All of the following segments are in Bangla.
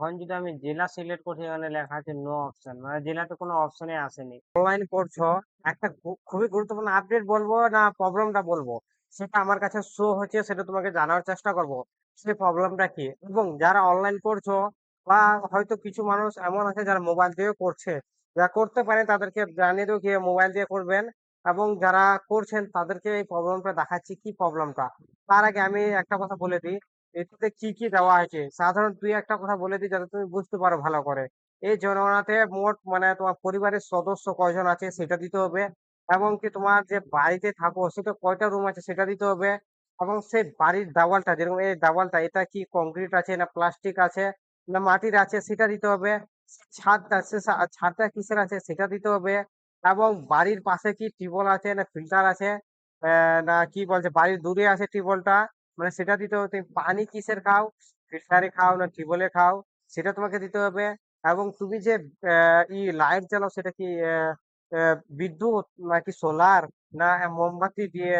এখন যদি আমি জেলা সিলেক্ট করছি, এখানে লেখা আছে নো অপশন, মানে জেলাতে কোনো অপশনে আসেনি। অনলাইন করছো, একটা খুবই গুরুত্বপূর্ণ আপডেট বলবো না প্রবলেমটা বলবো, সেটা আমার কাছে শো হচ্ছে, সেটা তোমাকে জানার চেষ্টা করব সেই প্রবলেমটা কি। এবং যারা অনলাইন করছো বা হয়তো কিছু মানুষ এমন আছে যারা মোবাইল দিয়ে করছে, যারা করতে পারে তাদেরকে জানিয়ে দেবো কি মোবাইল দিয়ে করবেন। এবং যারা করছেন তাদেরকে এই প্রবলেমটা দেখাচ্ছি কি প্রবলেমটা। তার আগে আমি একটা কথা বলে দিই, এটাতে কি কি দেওয়া হয়েছে সাধারণ তুই একটা কথা বলে দিই যাতে তুমি বুঝতে পারো ভালো করে। এই জনগণনাতে মোট মানে তোমার পরিবারের সদস্য কয়জন আছে সেটা দিতে হবে, এবং কি তোমার যে বাড়িতে থাকো সেটা কয়টা রুম আছে সেটা দিতে হবে, এবং সেই বাড়ির দেওয়ালটা যেরকম এই দেওয়ালটা এটা কি কংক্রিট আছে না প্লাস্টিক আছে না মাটির আছে সেটা দিতে হবে। ছাদটা ছাদটা কিসের আছে সেটা দিতে হবে, এবং বাড়ির পাশে কি টিউবওয়েল আছে না ফিল্টার আছে, না কি বলছে বাড়ির দূরে আছে টিউবওয়েলটা, মানে সেটা দিতে হবে। তুমি পানি কিসের খাও, ফিল্টারে খাও না টিউবওয়েলে খাও, সেটা তোমাকে দিতে হবে। এবং তুমি যে লাইট জ্বালাও সেটা কি বিদ্যুৎ নাকি সোলার না মোমবাতি দিয়ে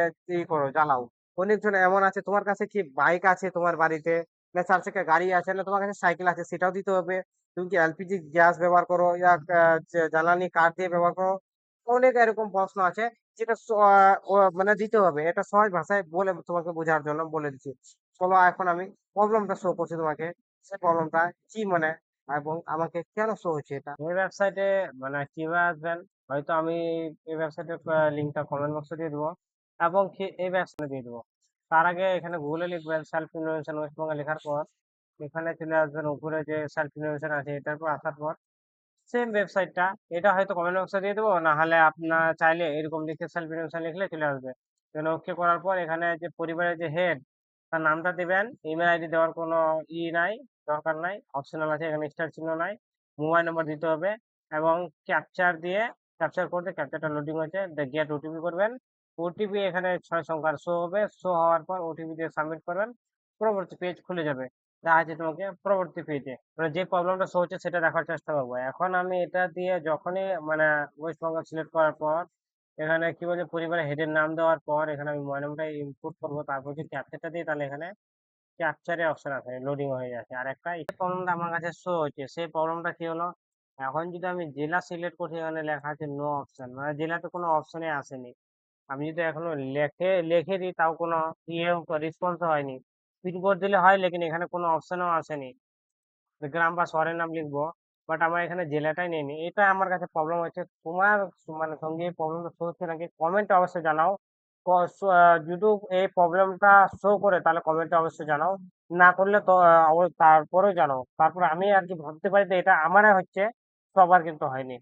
করো জ্বালাও। অনেকজন এমন আছে, তোমার কাছে কি বাইক আছে তোমার বাড়িতে না চার চাকা গাড়ি আছে না তোমার কাছে সাইকেল আছে সেটাও দিতে হবে। তুমি কি এলপিজি গ্যাস ব্যবহার করো ইয়া জ্বালানি কাঠ দিয়ে ব্যবহার করো। অনেক এরকম প্রশ্ন আছে যেটা মানে দিতে হবে। এটা সহজ ভাষায় বলে তোমাকে বোঝার জন্য বলে দিচ্ছি। চলো এখন আমি প্রবলেমটা শো করছি তোমাকে, সে প্রবলেমটা কি মানে এবং আমাকে কেন শো হচ্ছে এটা। এই ওয়েবসাইটে মানে কিভাবে আসবেন, হয়তো আমি এই ওয়েবসাইটের লিঙ্কটা কমেন্ট বক্সে দিয়ে দেবো, এবং এই ওয়েবসাইটে দিয়ে দেবো। তার আগে এখানে গুগলে লিখবেন সেলফ ইনোভেশন ওয়েস্ট বেঙ্গল, লেখার পর এখানে চলে আসবেন উপরে যে সেলফ ইনোভেশন আছে এটার পর আসার পর সেম ওয়েবসাইটটা, এটা হয়তো কমেন্ট বক্সে দিয়ে দেবো, না হলে আপনার চাইলে এরকম লিখে সেলফ ইনোভেশন লিখলে চলে আসবে। এখানে ওকে করার পর এখানে যে পরিবারের যে হেড তার নামটা দিবেন, ইমেল আইডি দেওয়ার কোনো নাই, দরকার নাই, অপশনাল আছে, এখানে স্টার চিহ্ন নাই। মোবাইল নম্বর দিতে হবে এবং ক্যাপচার দিয়ে ক্যাপচার করতে ক্যাপচারটা লোডিং হয়েছে গেট ওটিপি করবেন। ওটিপি এখানে 6 সংখ্যার শো হবে, শো হওয়ার পর ওটিপি দিয়ে সাবমিট করবেন, পরবর্তী পেজ খুলে যাবে। দেখা যাচ্ছে তোমাকে পরবর্তী পেজে মানে যে প্রবলেমটা শো হচ্ছে সেটা দেখার চেষ্টা করবো। এখন আমি এটা দিয়ে যখনই মানে ওয়েস্ট বেঙ্গল সিলেক্ট করার পর এখানে কি বলছে পরিবারের হেডের নাম দেওয়ার পর এখানে আমি মোবাইল নাম্বারটা ইনপুট করবো, তারপর যদি ক্যাপচারটা দিই তাহলে এখানে ক্যাপচারে অপশন আছে, লোডিং হয়ে যাচ্ছে। আর একটা এই প্রবলেমটা আমার কাছে শো হচ্ছে, সেই প্রবলেমটা কি হলো, এখন যদি আমি জেলা সিলেক্ট করছি এখানে লেখা আছে নো অপশন, মানে জেলাতে কোনো অপশনে আসেনি। আমি যদি এখনো লিখে দিই তাও কোনো রেসপন্স হয়নি। পিনকোড দিলে হয়, লেকিন এখানে কোনো অপশনও আসেনি। গ্রাম বা শহরের নাম লিখবো, বাট আমার এখানে জেলাটাই নেই। এটা আমার কাছে প্রবলেম হচ্ছে। তোমার মানে সঙ্গে এই প্রবলেমটা শো হচ্ছে নাকি কমেন্টে অবশ্যই জানাও। যদি এই প্রবলেমটা শো করে তাহলে কমেন্টে অবশ্যই জানাও, না করলে তো তারপরেও জানাও, তারপর আমি আর কি ভাবতে পারি যে এটা আমারই হচ্ছে, সবার কিন্তু হয়নি।